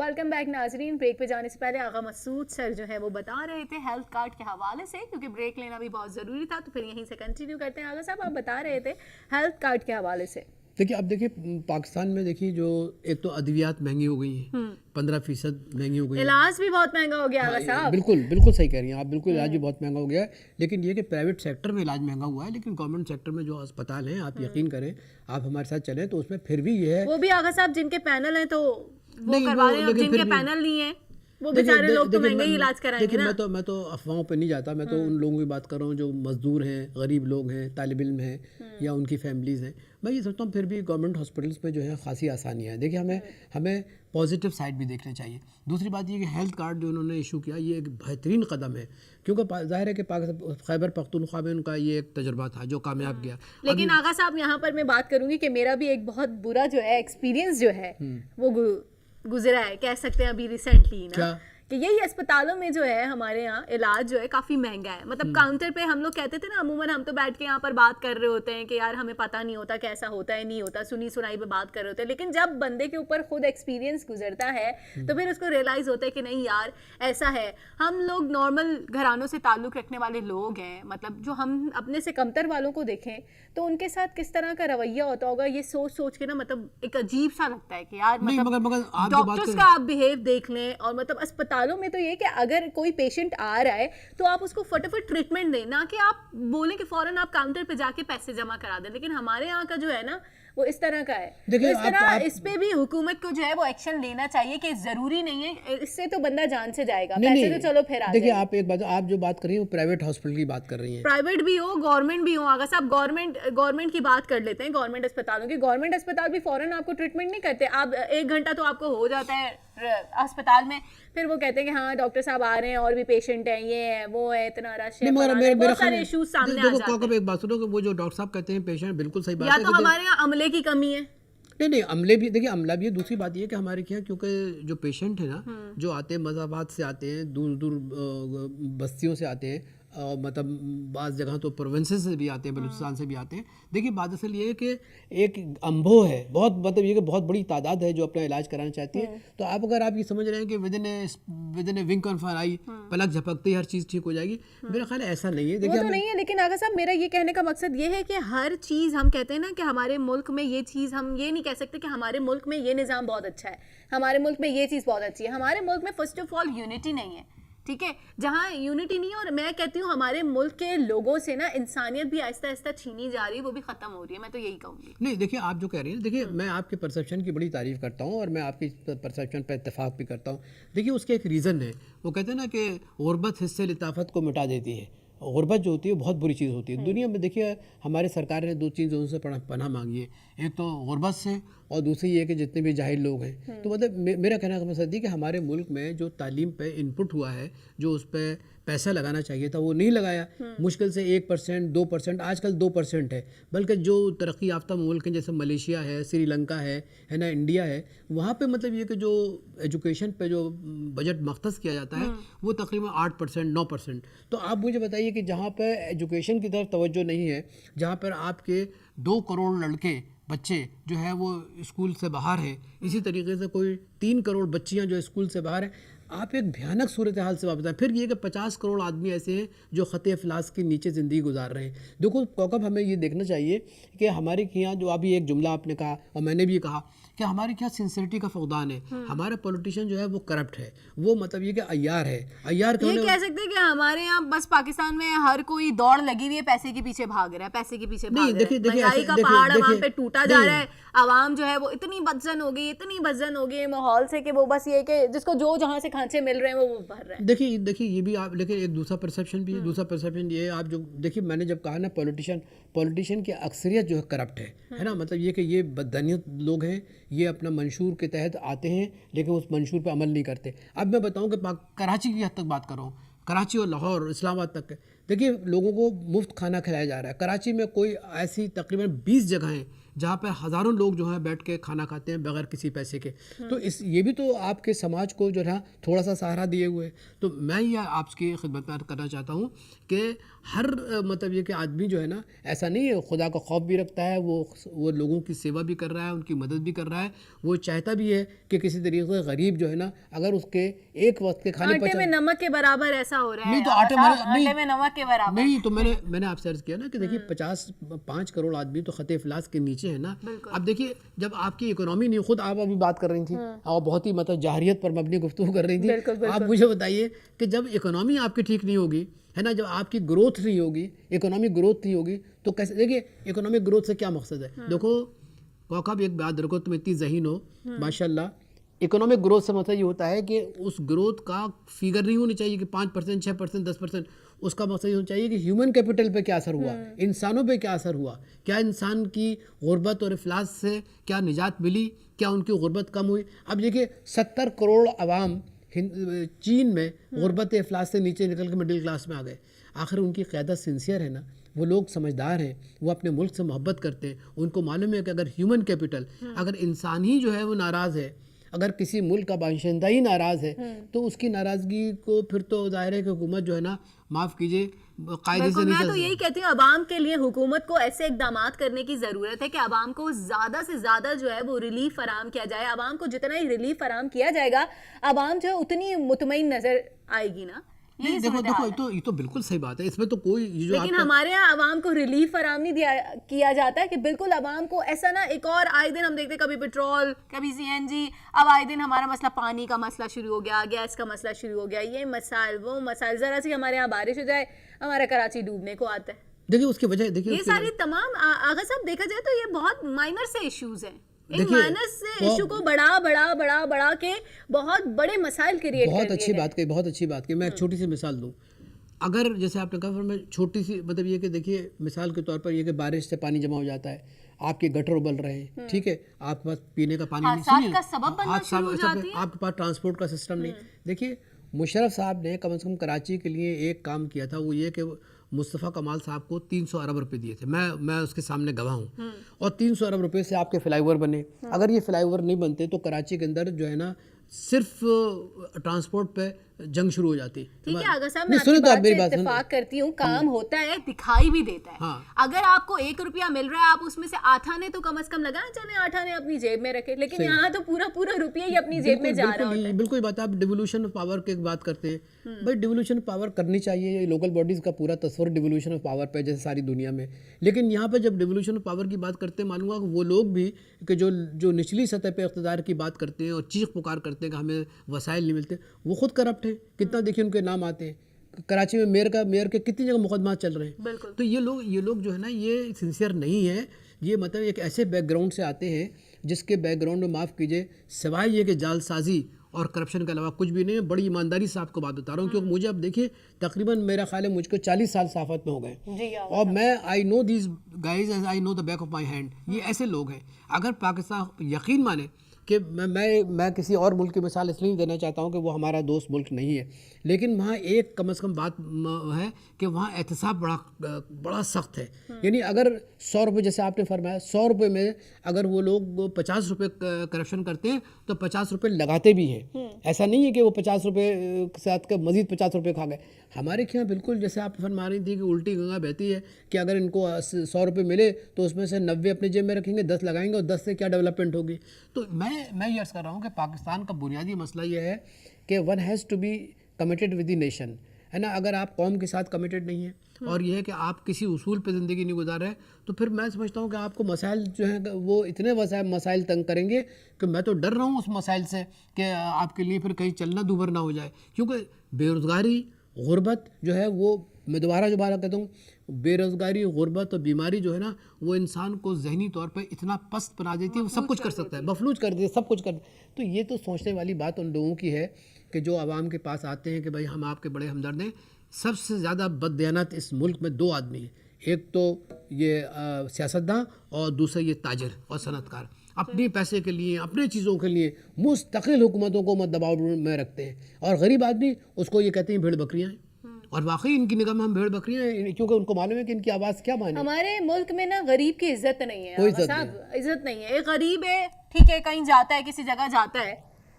Welcome back नाजरीन। Break पे जाने से पहले आगा मसूद सर जो है वो बता रहे थे हेल्थ कार्ड के हवाले से, क्योंकि ब्रेक लेना भी बहुत ज़रूरी था, तो फिर यहीं से कंटिन्यू करते हैं। आगा साहब आप बता रहे थे हेल्थ कार्ड के हवाले से। देखिए अब देखिए पाकिस्तान में देखिए जो एक तो अद्वियात महंगी हो गई हैं, 15% महंगी हो गई है। इलाज भी बहुत महंगा हो गया आगा साहब। बिल्कुल बिल्कुल सही कह रही हैं आप, बिल्कुल इलाज भी बहुत महंगा हो गया है। लेकिन ये कि प्राइवेट सेक्टर में इलाज महंगा हुआ है, लेकिन गवर्नमेंट सेक्टर में जो अस्पताल हैं, आप यकीन करें, आप हमारे साथ चलें तो उसमें फिर भी ये है, वो भी आगा साहब जिनके पैनल हैं तो वो नहीं, करवा वो रहे हैं, अब लेकिन जिनके फिर भी- पैनल नहीं है वो देखिए बेचारे लोग तो देखिए, महंगे ही इलाज कराएंगे देखिए ना। मैं तो अफवाहों पे नहीं जाता, मैं तो उन लोगों की बात कर रहा हूँ जो मजदूर हैं, गरीब लोग हैं, तालिब इल्म हैं या उनकी फैमिलीज़ हैं। मैं ये सोचता हूँ फिर भी गवर्नमेंट हॉस्पिटल्स में जो है खासी आसानियाँ हैं। देखिए हमें पॉजिटिव साइड भी देखना चाहिए। दूसरी बात ये कि हेल्थ कार्ड जो उन्होंने इशू किया ये एक बेहतरीन कदम है, क्योंकि जाहिर है कि खैबर पख्तूनख्वा में उनका ये एक तजुर्बा था जो कामयाब गया। लेकिन आगा साहब यहाँ पर मैं बात करूंगी कि मेरा भी एक बहुत बुरा जो है एक्सपीरियंस जो है वो गुजरा है, कह सकते हैं अभी रिसेंटली ना, क्या? कि यही अस्पतालों में जो है हमारे यहाँ इलाज जो है काफ़ी महंगा है। मतलब काउंटर पे हम लोग कहते थे ना, अमूमन हम तो बैठ के यहाँ पर बात कर रहे होते हैं कि यार हमें पता नहीं होता कैसा होता है, नहीं होता, सुनी सुनाई पे बात कर रहे होते हैं। लेकिन जब बंदे के ऊपर खुद एक्सपीरियंस गुजरता है तो फिर उसको रियलाइज होता है कि नहीं यार ऐसा है। हम लोग नॉर्मल घरानों से ताल्लुक़ रखने वाले लोग हैं, मतलब जो हम अपने से कमतर वालों को देखें तो उनके साथ किस तरह का रवैया होता होगा, ये सोच सोच के ना मतलब एक अजीब सा लगता है कि यार नहीं, मतलब मगर आप जो बात डॉक्टर्स कर- का आप बिहेव देख लें। और मतलब अस्पतालों में तो ये कि अगर कोई पेशेंट आ रहा है तो आप उसको फटाफट ट्रीटमेंट दें, ना कि आप बोलें कि फौरन आप काउंटर पे जाके पैसे जमा करा दें। लेकिन हमारे यहाँ का जो है ना वो इस तरह का है। देखिए, तो इस तरह आप- इस पे भी हुकूमत को जो है वो एक्शन लेना चाहिए कि जरूरी नहीं है इससे तो बंदा जान से जाएगा, नहीं पैसे नहीं, तो चलो फिर आ देखिए जाएंगे। आप एक बात, आप जो बात कर रही हैं वो प्राइवेट हॉस्पिटल की बात कर रही हैं। प्राइवेट भी हो गवर्नमेंट भी हो, अगर साहब गवर्नमेंट की बात कर लेते हैं, गवर्नमेंट अस्पतालों की। गवर्नमेंट अस्पताल भी फौरन आपको ट्रीटमेंट नहीं करते। आप 1 घंटा तो आपको हो जाता है अस्पताल में, फिर वो कहते हैं कि हाँ डॉक्टर साहब आ रहे हैं और भी पेशेंट हैं, ये है वो है, इतना रश है, नहीं मगर फलाना है, मेरा बहुत सारे इश्यूज सामने आ देखो जाते कब हैं। एक बात सुनो कि वो जो डॉक्टर साहब कहते हैं पेशेंट, बिल्कुल सही बात या है तो कि हमारे यहाँ अमले की कमी है। नहीं अमले भी, देखिए अमला भी है। दूसरी बात ये कि हमारे क्या, क्योंकि जो पेशेंट है ना, जो आते हैं मज़ाबात से आते हैं, दूर दूर बस्तियों से आते हैं, मतलब बाज़ जगह तो प्रोविंसेस से भी आते हैं, बलूचिस्तान से भी आते हैं। देखिए बात असल ये है कि एक अम्भो है बहुत, मतलब ये कि बहुत बड़ी तादाद है जो अपना इलाज कराना चाहती है। तो आप अगर आप ये समझ रहे हैं कि within a wink of an eye, पलक झपकते ही हर चीज़ ठीक हो जाएगी, मेरा ख्याल है ऐसा नहीं है। वो देखिए तो नहीं है, लेकिन आगा साहब मेरा ये कहने का मकसद ये है कि हर चीज़ हम कहते हैं ना कि हमारे मुल्क में ये चीज़, हम ये नहीं कह सकते कि हमारे मुल्क में ये निज़ाम बहुत अच्छा है, हमारे मुल्क में ये चीज़ बहुत अच्छी है। हमारे मुल्क में फर्स्ट ऑफ ऑल यूनिटी नहीं है, ठीक है। जहाँ यूनिटी नहीं है, और मैं कहती हूँ हमारे मुल्क के लोगों से ना इंसानियत भी आहिस्ता आहिस्ता छीनी जा रही है, वो भी ख़त्म हो रही है, मैं तो यही कहूँगी। नहीं देखिए आप जो कह रही हैं, देखिए मैं आपके परसेप्शन की बड़ी तारीफ़ करता हूँ और मैं आपकी परसेप्शन पर इत्तेफाक भी करता हूँ। देखिए उसके एक रीज़न है, वो कहते हैं ना कि गुर्बत हिस्से लिताफत को मिटा देती है। गुर्बत जो होती है बहुत बुरी चीज़ होती है दुनिया में। देखिए हमारी सरकार ने 2 चीज़ों से पनाह मांगी है, एक तो गुर्बत से और दूसरी ये कि जितने भी जाहिल लोग हैं। तो मतलब मेरा कहना का मकसद है कि हमारे मुल्क में जो तालीम पे इनपुट हुआ है, जो उस पर पैसा लगाना चाहिए था वो नहीं लगाया। मुश्किल से 1% 2%, आजकल 2% है। बल्कि जो तरक्की याफ्ता मुल्क हैं जैसे मलेशिया है, श्रीलंका है ना, इंडिया है, वहाँ पे मतलब ये कि जो एजुकेशन पे जो बजट मख्तस किया जाता है वो तकरीबन 8% 9%। तो आप मुझे बताइए कि जहाँ पर एजुकेशन की तरफ तवज्जो नहीं है, जहाँ पर आपके 2 करोड़ लड़के बच्चे जो है वो स्कूल से बाहर हैं, इसी तरीके से कोई 3 करोड़ बच्चियां जो स्कूल से बाहर हैं, आप एक भयानक सूरत हाल से वापस आए। फिर ये कि 50 करोड़ आदमी ऐसे हैं जो ख़ते अफलास के नीचे ज़िंदगी गुजार रहे हैं। देखो कौकब, हमें ये देखना चाहिए कि हमारे यहाँ जो अभी एक जुमला आपने कहा और मैंने भी कहा कि हमारे यहाँ सिंसियरिटी का फुकदान है। हमारा पॉलिटिशियन जो है वो करप्ट है, वो मतलब ये कि अय्यार है। अय्यार ये कह सकते हैं कि हमारे यहाँ बस पाकिस्तान में हर कोई दौड़ लगी हुई है, पैसे के पीछे भाग रहा है, पैसे के पीछे भाग रहा है। महंगाई का पहाड़ अवाम पे टूटा जा रहा है। अवाम जो है वो इतनी बदजन हो गई माहौल से कि वो बस ये कि जिसको जो जहाँ से खांचे मिल रहे हैं वो भर रहे हैं। देखिए ये भी आप, लेकिन एक दूसरा परसेप्शन भी है। दूसरा परसेप्शन ये है, आप जो देखिए मैंने जब कहा ना पॉलिटिशियन की अक्सरियत जो है करप्ट है ना, मतलब ये कि ये बदनीत लोग हैं, ये अपना मंशूर के तहत आते हैं लेकिन उस मंशूर पर अमल नहीं करते। अब मैं बताऊं कि कराची की हद तक बात कर रहा हूँ, कराची और लाहौर और इस्लामाबाद तक। देखिए लोगों को मुफ्त खाना खिलाया जा रहा है। कराची में कोई ऐसी तकरीबन 20 जगहें जहाँ पर हज़ारों लोग जो हैं बैठ के खाना खाते हैं बगैर किसी पैसे के। तो इस ये भी तो आपके समाज को जो है थोड़ा सा सहारा दिए हुए है। तो मैं ये आपकी खिदमत में करना चाहता हूँ कि हर मतलब ये कि आदमी जो है ना, ऐसा नहीं है, खुदा का खौफ भी रखता है, वो लोगों की सेवा भी कर रहा है, उनकी मदद भी कर रहा है, वो चाहता भी है कि किसी तरीके से गरीब जो है ना, अगर उसके एक वक्त के खाने आटे में नमक के बराबर ऐसा हो रहा है। नहीं तो आटे में नमक के बराबर नहीं, तो मैंने आपसे अर्ज किया ना कि देखिए 5 करोड़ आदमी तो खते इफलास के नीचे है ना। अब देखिए जब आपकी इकोनॉमी नहीं, खुद आप अभी बात कर रही थी और बहुत ही मतलब जाहिरियत पर मबनी गुफ्तगू कर रही थी, आप मुझे बताइए कि जब इकोनॉमी आपकी ठीक नहीं होगी है ना, जब आपकी ग्रोथ नहीं होगी, इकोनॉमिक ग्रोथ नहीं होगी, तो कैसे? देखिए इकोनॉमिक ग्रोथ से क्या मकसद है? देखो कौकब, एक बात रखो, तुम इतनी ज़हीन हो माशाल्लाह। इकोनॉमिक ग्रोथ से मतलब ये होता है कि उस ग्रोथ का फिगर नहीं होनी चाहिए कि 5%, 6%, 10%। उसका मकसद ये होना चाहिए कि ह्यूमन कैपिटल पे क्या असर हुआ, इंसानों पे क्या असर हुआ, क्या इंसान की गुर्बत और इफलास से क्या निजात मिली, क्या उनकी गुर्बत कम हुई। अब देखिए 70 करोड़ आवाम चीन में गुर्बत इफलास से नीचे निकल के मिडिल क्लास में आ गए। आखिर उनकी क़यादत सिंसियर है ना, वो लोग समझदार हैं, वो अपने मुल्क से मोहब्बत करते हैं, उनको मालूम है कि अगर ह्यूमन कैपिटल, अगर इंसान ही जो है वो नाराज़ है, अगर किसी मुल्क का बाशिंदा ही नाराज़ है, तो उसकी नाराज़गी को फिर तो ज़ाहिर है कि हुकूमत जो है ना, माफ़ कीजिए, कायदे से नहीं मैं तो यही कहती हूँ, अवाम के लिए हुकूमत को ऐसे इकदामात करने की ज़रूरत है कि अवाम को ज़्यादा से ज़्यादा जो है वो रिलीफ फराम किया जाए। अवाम को जितना ही रिलीफ फराम किया जाएगा, अवाम जो है उतनी मुतमईन नज़र आएगी ना। देखो ये तो बिल्कुल सही बात है, इसमें तो कोई जो लेकिन हमारे यहाँ अवाम को रिलीफ फराम नहीं किया जाता है कि बिल्कुल अवाम को ऐसा ना, एक और आए दिन हम देखते कभी पेट्रोल, कभी CNG, अब आए दिन हमारा मसला पानी का मसला शुरू हो गया, गैस का मसला शुरू हो गया, ये मसाइल वो मसाइल, ज़रा सी हमारे यहाँ बारिश हो जाए हमारा कराची डूबने को आता है। देखिए उसकी वजह, देखिए ये सारी तमाम अगर सब देखा जाए तो ये बहुत माइनर से इश्यूज हैं। इन माइनस से इशू को बढ़ा के बहुत बड़े मसाइल क्रिएट कर दिए। बहुत अच्छी बात कही, बहुत अच्छी बात कही। मैं एक छोटी सी मिसाल दूं, अगर जैसे आपने कहा, मैं छोटी सी मतलब ये कि देखिए मिसाल के तौर पर ये कि बारिश से पानी जमा हो जाता है, आपके गटर उबल रहे हैं, ठीक है, आपके पास पीने का पानी नहीं, सुनिए, आपके पास ट्रांसपोर्ट का सिस्टम नहीं। देखिए मुशर्रफ साहब ने कम से कम कराची के लिए एक काम किया था, वो ये कि मुस्तफ़ा कमाल साहब को 300 अरब रुपए दिए थे। मैं उसके सामने गवाह हूँ। और 300 अरब रुपए से आपके फ्लाईओवर बने। अगर ये फ्लाईओवर नहीं बनते तो कराची के अंदर जो है ना सिर्फ ट्रांसपोर्ट पे जंग शुरू हो जाती। ठीक है अगर साहब, मैं आपकी बात से इत्तेफाक करती हूँ, काम होता है, दिखाई भी देता है। हाँ। अगर आपको 1 रुपया मिल रहा है, आप उसमें से 8 आने तो कम से कम लगाना, चले 8 आने अपनी जेब में रखे, लेकिन यहाँ तो पूरा रुपया ही अपनी जेब में जा रहा होता है। बिल्कुल बात है। आप डिवोल्यूशन ऑफ पावर की बात करते हैं, भाई डिवोल्यूशन ऑफ पावर करनी चाहिए, लोकल बॉडीज का पूरा तस्वर डिवोल्यूशन ऑफ पावर पे जैसे सारी दुनिया में। लेकिन यहाँ पर जब डिवोल्यूशन ऑफ पावर की बात करते हैं, मालूंगा वो लोग भी कि जो निचली सतह पे इक़्तिदार की बात करते हैं और चीख पुकार करते हैं कि हमें वसाइल नहीं मिलते, वो खुद करप्ट है। कितना देखिए उनके नाम आते हैं, कराची में मेयर के कितनी जगह मुकदमा चल रहे हैं। तो ये लोग जो है ना, ये सिंसियर नहीं है। ये मतलब एक ऐसे बैकग्राउंड से आते हैं जिसके बैकग्राउंड में, माफ़ कीजिए, सिवाय ये कि जालसाजी और करप्शन के अलावा कुछ भी नहीं है। बड़ी ईमानदारी से आपको बात बता रहा हूँ, क्योंकि मुझे अब देखिए तकरीबन मेरा ख्याल है मुझको 40 साल सहाफ़त में हो गए, और मैं I know this guys as I know the back of my hand. ये ऐसे लोग हैं, अगर पाकिस्तान यकीन माने कि मैं किसी और मुल्क की मिसाल इसलिए नहीं देना चाहता हूँ कि वो हमारा दोस्त मुल्क नहीं है, लेकिन वहाँ एक कम से कम बात है कि वहाँ एहतसाब बड़ा सख्त है। यानी अगर 100 रुपये, जैसे आपने फरमाया, 100 रुपये में अगर वो लोग 50 रुपये करप्शन करते हैं तो 50 रुपये लगाते भी हैं। ऐसा नहीं है कि वो 50 रुपये के साथ का मज़ीद 50 रुपये खा गए। हमारे यहाँ बिल्कुल जैसे आप फरमा रही थी कि उल्टी गंगा बहती है कि अगर इनको 100 रुपये मिले तो उसमें से 90 अपनी जेब में रखेंगे, 10 लगाएंगे, और 10 से क्या डेवलपमेंट होगी। तो मैं ये अर्ज़ कर रहा हूँ कि पाकिस्तान का बुनियादी मसला ये है कि one has to be committed with the nation, है ना। अगर आप कौम के साथ कमिटेड नहीं है और यह है कि आप किसी उसूल पे ज़िंदगी नहीं गुजार रहे, तो फिर मैं समझता हूँ कि आपको मसाइल जो हैं वो इतने मसाइल तंग करेंगे कि मैं तो डर रहा हूँ उस मसाइल से कि आपके लिए फिर कहीं चलना दूभर ना हो जाए। क्योंकि बेरोज़गारी, गुर्बत जो है वो, मैं दोबारा कहता हूँ, बेरोज़गारी, गुर्बत और बीमारी जो है ना, वो इंसान को ज़हनी तौर पर इतना पस्त बना देती है, वो सब कुछ कर सकता है, मफलूज कर देती है, सब कुछ कर। तो ये तो सोचने वाली बात उन लोगों की है कि जो आवाम के पास आते हैं कि भाई हम आपके बड़े हमदर्द हैं। सबसे ज़्यादा बददियानत इस मुल्क में 2 आदमी हैं, एक तो ये सियासतदान और दूसरा ये ताजर और सनतकार। अपने पैसे के लिए, अपने चीज़ों के लिए मुस्तकिल हुकूमतों को दबाव में रखते हैं, और गरीब आदमी उसको ये कहते हैं भेड़ बकरियाँ हैं, और वाकई इनकी निगाह में हम भेड़ बकरियां हैं, क्योंकि उनको मालूम है कि इनकी आवाज़ क्या माने। हमारे मुल्क में ना गरीब की इज्जत नहीं है, कोई आगा इज्जत साहब, इज्जत नहीं है। एक गरीब है, ठीक है, कहीं जाता है, किसी जगह जाता है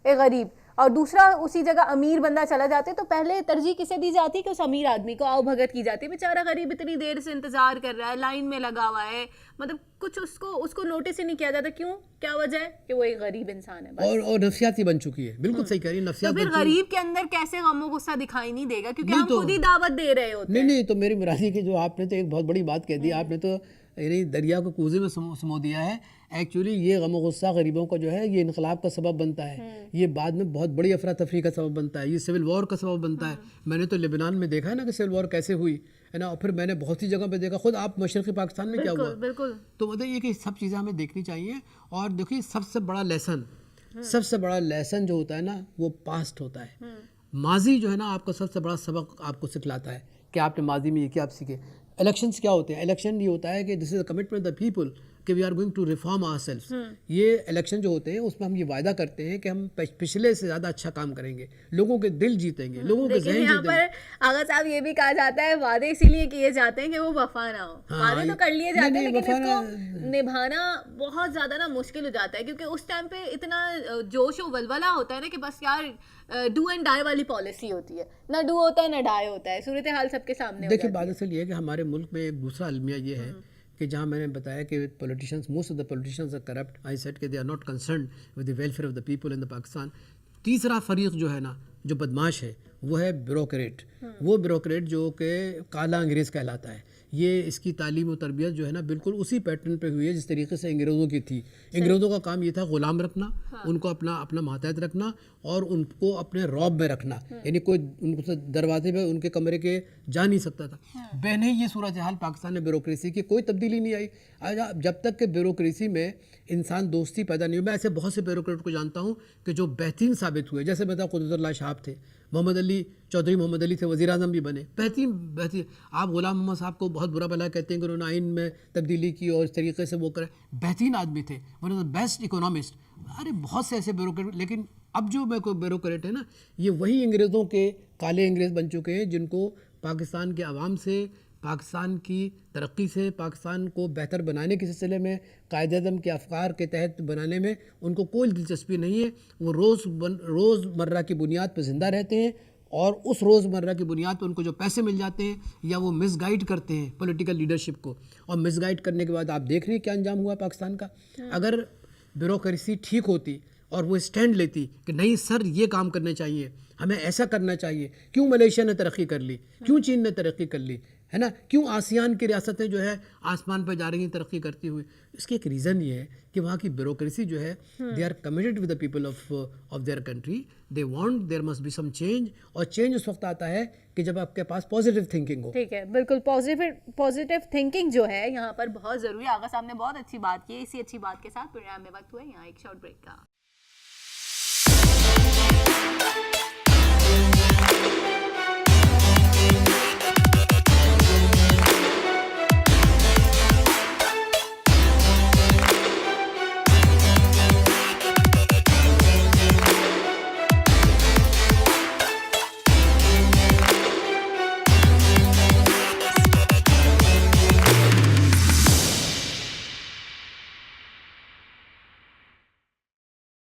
एक गरीब, और दूसरा उसी जगह अमीर बंदा चला जाता है, तो पहले तरजीह किसे दी जाती है कि उस अमीर आदमी को आओ भगत की जाती है। बेचारा गरीब इतनी देर से इंतजार कर रहा है, लाइन में लगा हुआ है, मतलब कुछ उसको नोटिस ही नहीं किया जाता। क्यों, क्या वजह है? कि वो एक गरीब इंसान है बस। और नफसियाती बन चुकी है, बिल्कुल सही कह रही है, तो नफसियात फिर बन चुकी है। गरीब के अंदर कैसे गम गुस्सा दिखाई नहीं देगा, क्योंकि नहीं हम तो- खुद ही दावत दे रहे होते हैं। नहीं, तो मेरी मुरादी की जो आपने तो एक बहुत बड़ी बात कह दी, आपने तो यानी दरिया को कूजे में समो दिया है। एक्चुअली ये गम गुस्सा गरीबों का जो है ये इनकलाब का सबब बनता है, ये बाद में बहुत बड़ी अफरा तफरी का सबब बनता है, ये सिविल वॉर का सबब बनता है। मैंने तो लेबनान में देखा है ना कि सिविल वॉर कैसे हुई है ना, और फिर मैंने बहुत सी जगह पे देखा, खुद आप मशरक़ी पाकिस्तान में क्या हुआ। बिल्कुल। तो मतलब ये कि सब चीज़ें हमें देखनी चाहिए। और देखिए सबसे बड़ा लेसन जो होता है ना वो पास्ट होता है। माजी जो है ना आपका सबसे बड़ा सबक आपको सिखलाता है कि आपने माजी में ये क्या आप सीखे। इलेक्शंस क्या होते हैं? इलेक्शन ये होता है कि this is the commitment the people कि we are going to reform ourselves. ये इलेक्शन जो होते हैं उसमें हम ये वायदा करते हैं कि हम पिछले से ज़्यादा अच्छा काम करेंगे, लोगों के दिल जीतेंगे, लोगों के लेकिन जहन यहाँ जीतेंगे। पर आगा साहब ये भी कहा जाता है वादे इसीलिए किए जाते हैं कि वो वफा ना हो। हाँ, वादे तो कर लिए नहीं, जाते हैं, नहीं, लेकिन वफा इसको निभाना बहुत ज्यादा ना मुश्किल हो जाता है, क्योंकि उस टाइम पे इतना जोश और वलवला होता है ना कि बस यार डू एंड डाई वाली पॉलिसी होती है, ना डू होता है ना डाई होता है, सूरत हाल सबके सामने हो देखिए जाती है। बात असल ये है कि हमारे मुल्क में एक दूसरा अलमिया ये है कि जहाँ मैंने बताया कि politicians, most of the politicians are corrupt, I said कि they are not concerned with the welfare of the people in the Pakistan. तीसरा फरीक जो है ना जो बदमाश है वो है ब्यूरोक्रेट। वो ब्यूरोक्रेट जो कि काला अंग्रेज़ कहलाता है। ये इसकी तालीम और तरबियत जो है ना बिल्कुल उसी पैटर्न पे हुई है जिस तरीके से अंग्रेज़ों की थी। अंग्रेज़ों का काम ये था ग़ुलाम रखना, उनको अपना मातहत रखना और उनको अपने रौब में रखना, यानी कोई उनको दरवाजे पे उनके कमरे के जा नहीं सकता था। बहने ये सूरत हाल पाकिस्तान में ब्यूरोक्रेसी की कोई तब्दीली नहीं आई। आज जब तक कि ब्यूरोक्रेसी में इंसान दोस्ती पैदा नहीं हुई। मैं ऐसे बहुत से ब्यूरोक्रेट को जानता हूँ कि जो बेहतरीन साबित हुए, जैसे बता कुदरतुल्लाह साहब थे, चौधरी मोहम्मद अली थे, वज़ीर आज़म भी बने, बेहतरीन। आप ग़ुलाम मोहम्मद साहब को बहुत बुरा भला कहते हैं कि उन्होंने आइन में तब्दीली की और इस तरीके से वो करे, बेहतरीन आदमी थे, one of the best economist. अरे बहुत से ऐसे ब्यूरोक्रेट, लेकिन अब जो मेरे को ब्यूरोक्रेट है ना ये वही अंग्रेज़ों के काले अंग्रेज़ बन चुके हैं जिनको पाकिस्तान के अवाम से, पाकिस्तान की तरक्की से, पाकिस्तान को बेहतर बनाने के सिलसिले में, कायदे-ए-आज़म के अफ़कार के तहत बनाने में उनको कोई दिलचस्पी नहीं है। वो रोज़मर्रा की बुनियाद पर ज़िंदा रहते हैं और उस रोज़मर्रा की बुनियाद पर उनको जो पैसे मिल जाते हैं या वो मिसगाइड करते हैं पॉलिटिकल लीडरशिप को, और मिसगाइड करने के बाद आप देख रहे हैं क्या अंजाम हुआ पाकिस्तान का। अगर ब्यूरोक्रेसी ठीक होती और वो स्टैंड लेती कि नहीं सर ये काम करने चाहिए, हमें ऐसा करना चाहिए, क्यों मलेशिया ने तरक्की कर ली, क्यों चीन ने तरक्की कर ली, है ना, क्यों आसियान की रियासतें जो है आसमान पर जा रही हैं तरक्की करती हुई। इसकी एक रीज़न ये है कि वहाँ की ब्यूरोक्रेसी जो है they are committed with the people of their country, they want there must be some change. और चेंज उस वक्त आता है कि जब आपके पास पॉजिटिव थिंकिंग हो। ठीक है, बिल्कुल पॉजिटिव थिंकिंग जो है यहाँ पर बहुत ज़रूरी है। आगा साहब ने बहुत अच्छी बात की है। इसी अच्छी बात के साथ प्रोग्राम में वक्त हुआ है यहाँ एक शॉर्ट ब्रेक का।